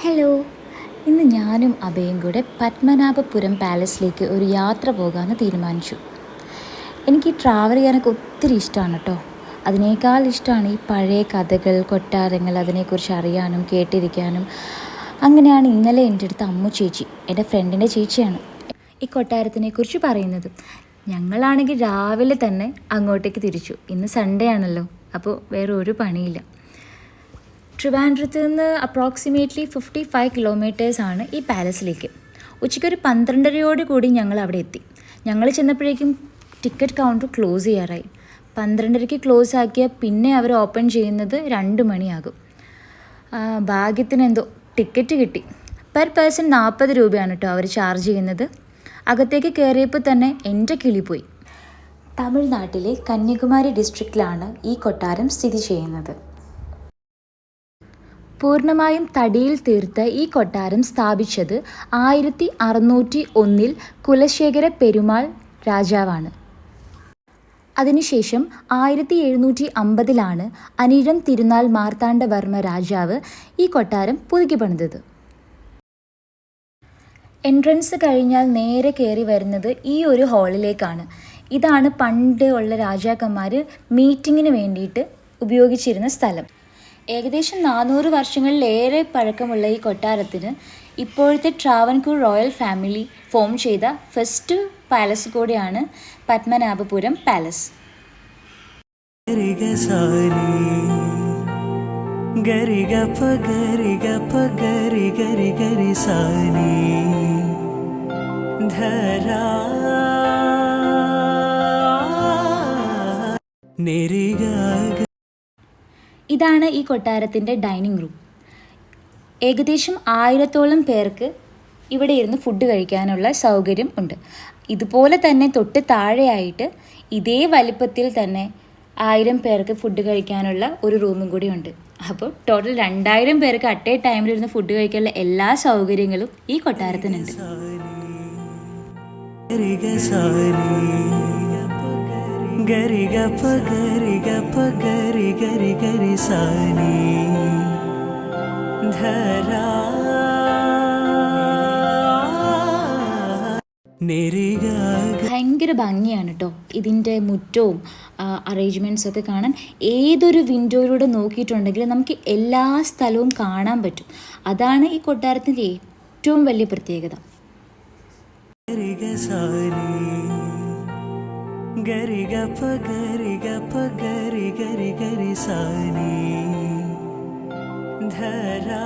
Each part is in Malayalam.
ഹലോ, ഇന്ന് ഞാനും അഭയും കൂടെ പത്മനാഭപുരം പാലസിലേക്ക് ഒരു യാത്ര പോകാമെന്ന് തീരുമാനിച്ചു. എനിക്ക് ട്രാവൽ ചെയ്യാനൊക്കെ ഒത്തിരി ഇഷ്ടമാണ് കേട്ടോ. അതിനേക്കാൾ ഇഷ്ടമാണ് ഈ പഴയ കഥകൾ, കൊട്ടാരങ്ങൾ, അതിനെക്കുറിച്ച് അറിയാനും കേട്ടിരിക്കാനും. അങ്ങനെയാണ് ഇന്നലെ എൻ്റെ അടുത്ത് അമ്മു ചേച്ചി, എൻ്റെ ഫ്രണ്ടിൻ്റെ ചേച്ചിയാണ്, ഈ കൊട്ടാരത്തിനെക്കുറിച്ച് പറയുന്നത്. ഞങ്ങളാണെങ്കിൽ രാവിലെ തന്നെ അങ്ങോട്ടേക്ക് തിരിച്ചു. ഇന്ന് സൺഡേ ആണല്ലോ, അപ്പോൾ വേറെ ഒരു പണിയില്ല. ട്രിവാൻഡ്രത്ത് നിന്ന് അപ്രോക്സിമേറ്റ്ലി 55 കിലോമീറ്റേഴ്സാണ് ഈ പാലസിലേക്ക്. ഉച്ചയ്ക്കൊരു 12:30 കൂടി ഞങ്ങൾ അവിടെ എത്തി. ഞങ്ങൾ ചെന്നപ്പോഴേക്കും ടിക്കറ്റ് കൗണ്ടർ ക്ലോസ് ചെയ്യാറായി. 12:30 ക്ലോസ് ആക്കിയാൽ പിന്നെ അവർ ഓപ്പൺ ചെയ്യുന്നത് 2 മണിയാകും. ഭാഗ്യത്തിന് എന്തോ ടിക്കറ്റ് കിട്ടി. പെർ പേഴ്സൺ 40 രൂപയാണ് കേട്ടോ അവർ ചാർജ് ചെയ്യുന്നത്. അകത്തേക്ക് കയറിയപ്പോൾ തന്നെ എൻ്റെ കിളി പോയി. തമിഴ്നാട്ടിലെ കന്യാകുമാരി ഡിസ്ട്രിക്റ്റിലാണ് ഈ കൊട്ടാരം സ്ഥിതി ചെയ്യുന്നത്. പൂർണ്ണമായും തടിയിൽ തീർത്ത ഈ കൊട്ടാരം സ്ഥാപിച്ചത് 1601 കുലശേഖര പെരുമാൾ രാജാവാണ്. അതിനുശേഷം 1750 അനിഴം തിരുനാൾ മാർത്താണ്ഡവർമ്മ രാജാവ് ഈ കൊട്ടാരം പുതുക്കി പണിതത്. എൻട്രൻസ് കഴിഞ്ഞാൽ നേരെ കയറി വരുന്നത് ഈ ഒരു ഹാളിലേക്കാണ്. ഇതാണ് പണ്ട് ഉള്ള രാജാക്കന്മാർ മീറ്റിങ്ങിന് വേണ്ടിയിട്ട് ഉപയോഗിച്ചിരുന്ന സ്ഥലം. ഏകദേശം 400 വർഷങ്ങളിലേറെ പഴക്കമുള്ള ഈ കൊട്ടാരത്തിന് ഇപ്പോഴത്തെ ട്രാവൻകൂർ റോയൽ ഫാമിലി ഫോം ചെയ്ത ഫസ്റ്റ് പാലസ് കൂടിയാണ് പത്മനാഭപുരം പാലസ്. ഇതാണ് ഈ കൊട്ടാരത്തിൻ്റെ ഡൈനിങ് റൂം. ഏകദേശം 1000-ഓളം പേർക്ക് ഇവിടെ ഇരുന്ന് ഫുഡ് കഴിക്കാനുള്ള സൗകര്യം ഉണ്ട്. ഇതുപോലെ തന്നെ തൊട്ട് താഴെയായിട്ട് ഇതേ വലിപ്പത്തിൽ തന്നെ 1000 പേർക്ക് ഫുഡ് കഴിക്കാനുള്ള ഒരു റൂമും കൂടി ഉണ്ട്. അപ്പോൾ ടോട്ടൽ 2000 പേർക്ക് അറ്റ് എ ടൈമിൽ ഇരുന്ന് ഫുഡ് കഴിക്കാനുള്ള എല്ലാ സൗകര്യങ്ങളും ഈ കൊട്ടാരത്തിനുണ്ട്. ഗരി ഗപ്പ ഗരി ഗപ്പ ഗരി ഗരി ഗരി സാനി ധരാ ഭയങ്കര ഭംഗിയാണ് കേട്ടോ ഇതിൻ്റെ മുറ്റവും അറേഞ്ച്മെൻറ്റ്സ് ഒക്കെ കാണാൻ. ഏതൊരു വിൻഡോയിലൂടെ നോക്കിയിട്ടുണ്ടെങ്കിൽ നമുക്ക് എല്ലാ സ്ഥലവും കാണാൻ പറ്റും. അതാണ് ഈ കൊട്ടാരത്തിൻ്റെ ഏറ്റവും വലിയ പ്രത്യേകത. ഗരി ഗപ്പ ഗരി ഗപ്പ ഗരി ഗരി ഗരി സാനി ധരാ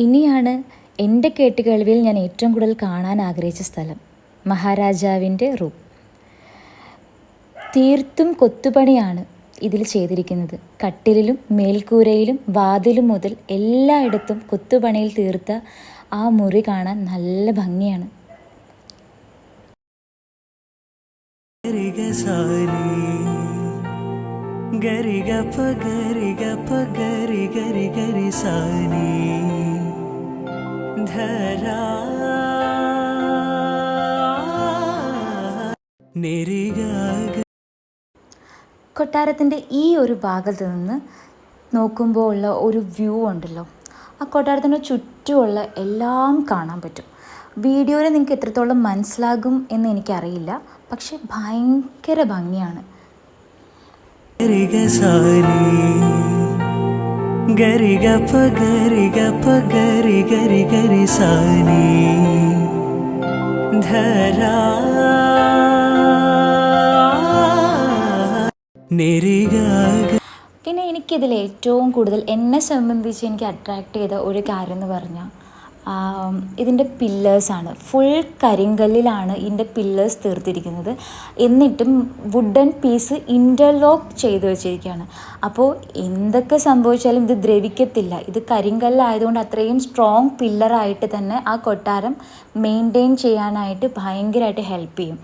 ഇനിയാണ് എൻ്റെ കേട്ടുകേൾവിയിൽ ഞാൻ ഏറ്റവും കൂടുതൽ കാണാൻ ആഗ്രഹിച്ച സ്ഥലം, മഹാരാജാവിൻ്റെ റൂം. തീർത്തും കൊത്തുപണിയാണ് ഇതിൽ ചെയ്തിരിക്കുന്നത്. കട്ടിലിലും മേൽക്കൂരയിലും വാതിലും മുതൽ എല്ലായിടത്തും കൊത്തുപണിയിൽ തീർത്ത ആ മുറി കാണാൻ നല്ല ഭംഗിയാണ്. കൊട്ടാരത്തിൻ്റെ ഈ ഒരു ഭാഗത്ത് നിന്ന് നോക്കുമ്പോൾ ഉള്ള ഒരു വ്യൂ ഉണ്ടല്ലോ, ആ കൊട്ടാരത്തിൻ്റെ ചുറ്റുമുള്ള എല്ലാം കാണാൻ പറ്റും. വീഡിയോയിൽ നിങ്ങൾക്ക് എത്രത്തോളം മനസ്സിലാകും എന്ന് എനിക്കറിയില്ല, പക്ഷെ ഭയങ്കര ഭംഗിയാണ്. പിന്നെ എനിക്കിതിൽ ഏറ്റവും കൂടുതൽ എന്നെ സംബന്ധിച്ച് എനിക്ക് അട്രാക്റ്റ് ചെയ്ത ഒരു കാര്യം എന്ന് പറഞ്ഞാൽ ഇതിൻ്റെ പില്ലേഴ്സാണ്. ഫുൾ കരിങ്കല്ലിലാണ് ഇതിൻ്റെ പില്ലേഴ്സ് തീർത്തിരിക്കുന്നത്. എന്നിട്ടും വുഡൻ പീസ് ഇൻ്റർലോക്ക് ചെയ്ത് വെച്ചിരിക്കുകയാണ്. അപ്പോൾ എന്തൊക്കെ സംഭവിച്ചാലും ഇത് ദ്രവിക്കത്തില്ല. ഇത് കരിങ്കല്ലായതുകൊണ്ട് അത്രയും സ്ട്രോങ് പില്ലറായിട്ട് തന്നെ ആ കൊട്ടാരം മെയിൻറ്റെയിൻ ചെയ്യാനായിട്ട് ഭയങ്കരമായിട്ട് ഹെൽപ്പ് ചെയ്യും.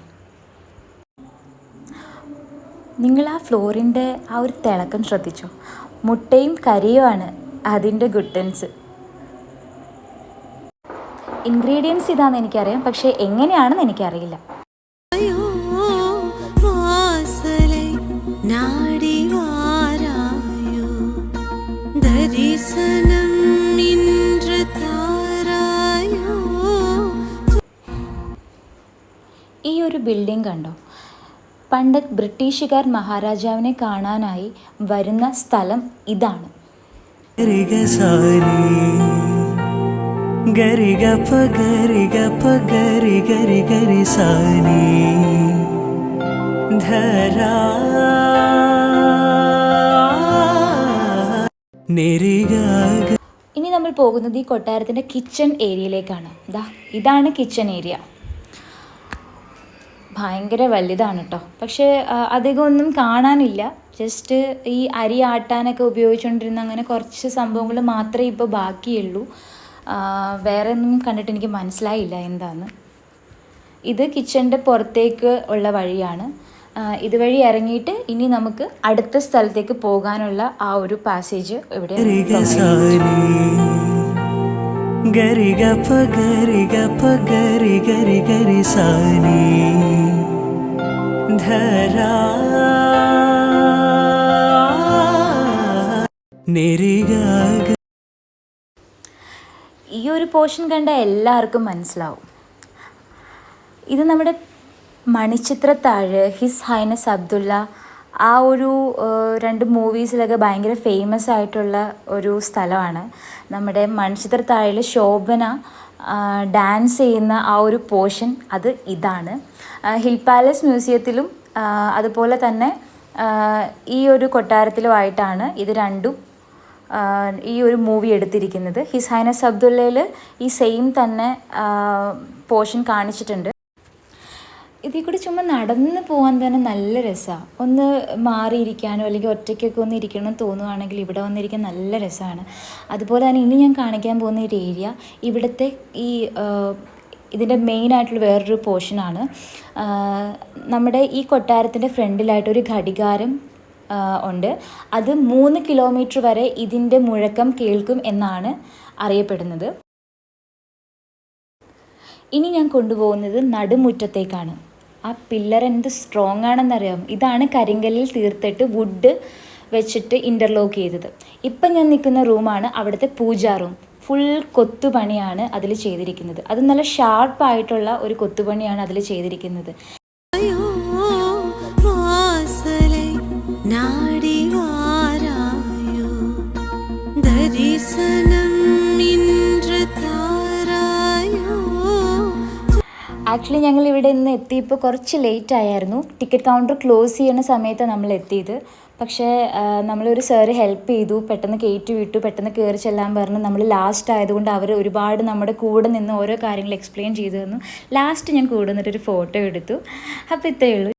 നിങ്ങൾ ആ ഫ്ലോറിൻ്റെ ആ ഒരു തിളക്കം ശ്രദ്ധിച്ചോ? മുട്ടയും കരിയുമാണ് അതിൻ്റെ ഗുട്ടൻസ്. ഇൻഗ്രീഡിയൻസ് ഇതാണെന്ന് എനിക്കറിയാം, പക്ഷേ എങ്ങനെയാണെന്ന് എനിക്കറിയില്ല. കണ്ടോ? പണ്ട് ബ്രിട്ടീഷുകാർ മഹാരാജാവിനെ കാണാനായി വരുന്ന സ്ഥലം ഇതാണ്. ഇനി നമ്മൾ പോകുന്നത് ഈ കൊട്ടാരത്തിൻ്റെ കിച്ചൺ ഏരിയയിലേക്കാണ്. ഇതാണ് കിച്ചൺ ഏരിയ. ഭയങ്കര വലുതാണ് കേട്ടോ. പക്ഷേ അധികം ഒന്നും കാണാനില്ല. ജസ്റ്റ് ഈ അരി ആട്ടാനൊക്കെ ഉപയോഗിച്ചുകൊണ്ടിരുന്ന അങ്ങനെ കുറച്ച് സംഭവങ്ങൾ മാത്രമേ ഇപ്പോൾ ബാക്കിയുള്ളൂ. വേറെ ഒന്നും കണ്ടിട്ട് എനിക്ക് മനസ്സിലായില്ല എന്താന്ന്. ഇത് കിച്ചണിൻ്റെ പുറത്തേക്ക് ഉള്ള വഴിയാണ്. ഇതുവഴി ഇറങ്ങിയിട്ട് ഇനി നമുക്ക് അടുത്ത സ്ഥലത്തേക്ക് പോകാനുള്ള ആ ഒരു പാസേജ് ഇവിടെ. ഈ ഒരു പോർഷൻ കണ്ട എല്ലാവർക്കും മനസ്സിലാവും. ഇത് നമ്മുടെ മണിച്ചിത്രത്താഴ്, ഹിസ് ഹൈനസ് അബ്ദുള്ള, ആ ഒരു 2 മൂവീസിലൊക്കെ ഭയങ്കര ഫേമസ് ആയിട്ടുള്ള ഒരു സ്ഥലമാണ്. നമ്മുടെ മണിച്ചിത്രത്താഴിൽ ശോഭന ഡാൻസ് ചെയ്യുന്ന ആ ഒരു പോർഷൻ അത് ഇതാണ്. ഹിൽ പാലസ് മ്യൂസിയത്തിലും അതുപോലെ തന്നെ ഈ ഒരു കൊട്ടാരത്തിലുമായിട്ടാണ് ഇത് രണ്ടും ഈ ഒരു മൂവി എടുത്തിരിക്കുന്നത്. ഹിസ് ഹൈനസ് അബ്ദുള്ളയിൽ ഈ സെയിം തന്നെ പോർഷൻ കാണിച്ചിട്ടുണ്ട്. ഇതിൽ കൂടി ചുമ്മാ നടന്ന് പോകാൻ തന്നെ നല്ല രസമാണ്. ഒന്ന് മാറിയിരിക്കാനോ അല്ലെങ്കിൽ ഒറ്റയ്ക്കൊക്കെ ഒന്ന് ഇരിക്കണം തോന്നുവാണെങ്കിൽ ഇവിടെ വന്നിരിക്കാൻ നല്ല രസമാണ്. അതുപോലെ തന്നെ ഇനി ഞാൻ കാണിക്കാൻ പോകുന്ന ഒരു ഏരിയ ഇവിടുത്തെ ഈ ഇതിൻ്റെ മെയിനായിട്ടുള്ള വേറൊരു പോർഷനാണ്. നമ്മുടെ ഈ കൊട്ടാരത്തിൻ്റെ ഫ്രണ്ടിലായിട്ടൊരു ഘടികാരം ഉണ്ട്. അത് 3 കിലോമീറ്റർ വരെ ഇതിൻ്റെ മുഴക്കം കേൾക്കും എന്നാണ് അറിയപ്പെടുന്നത്. ഇനി ഞാൻ കൊണ്ടുപോകുന്നത് നടുമുറ്റത്തേക്കാണ്. ആ പില്ലർ എന്ത് സ്ട്രോങ് ആണെന്നറിയാം. ഇതാണ് കരിങ്കല്ലിൽ തീർത്തിട്ട് വുഡ് വെച്ചിട്ട് ഇൻ്റർലോക്ക് ചെയ്തത്. ഇപ്പം ഞാൻ നിൽക്കുന്ന റൂമാണ് അവിടുത്തെ പൂജാ റൂം. ഫുൾ കൊത്തുപണിയാണ് അതിൽ ചെയ്തിരിക്കുന്നത്. അത് നല്ല ഷാർപ്പായിട്ടുള്ള ഒരു കൊത്തുപണിയാണ് അതിൽ ചെയ്തിരിക്കുന്നത്. ആക്ച്വലി ഞങ്ങൾ ഇവിടെ ഇന്ന് എത്തിയപ്പോൾ കുറച്ച് ലേറ്റ് ആയിരുന്നു. ടിക്കറ്റ് കൗണ്ടർ ക്ലോസ് ചെയ്യുന്ന സമയത്താണ് നമ്മൾ എത്തിയത്. പക്ഷേ നമ്മളൊരു സാറ് ഹെൽപ്പ് ചെയ്തു, പെട്ടെന്ന് കയറ്റി വിട്ടു, പെട്ടെന്ന് കയറി ചെല്ലാൻ പറഞ്ഞു. നമ്മൾ ലാസ്റ്റ് ആയതുകൊണ്ട് അവർ ഒരുപാട് നമ്മുടെ കൂടെ നിന്ന് ഓരോ കാര്യങ്ങൾ എക്സ്പ്ലെയിൻ ചെയ്തു തന്നു. ലാസ്റ്റ് ഞാൻ കൂടെ നിന്നിട്ടൊരു ഫോട്ടോ എടുത്തു. അപ്പോൾ ഇത്രയേ ഉള്ളൂ.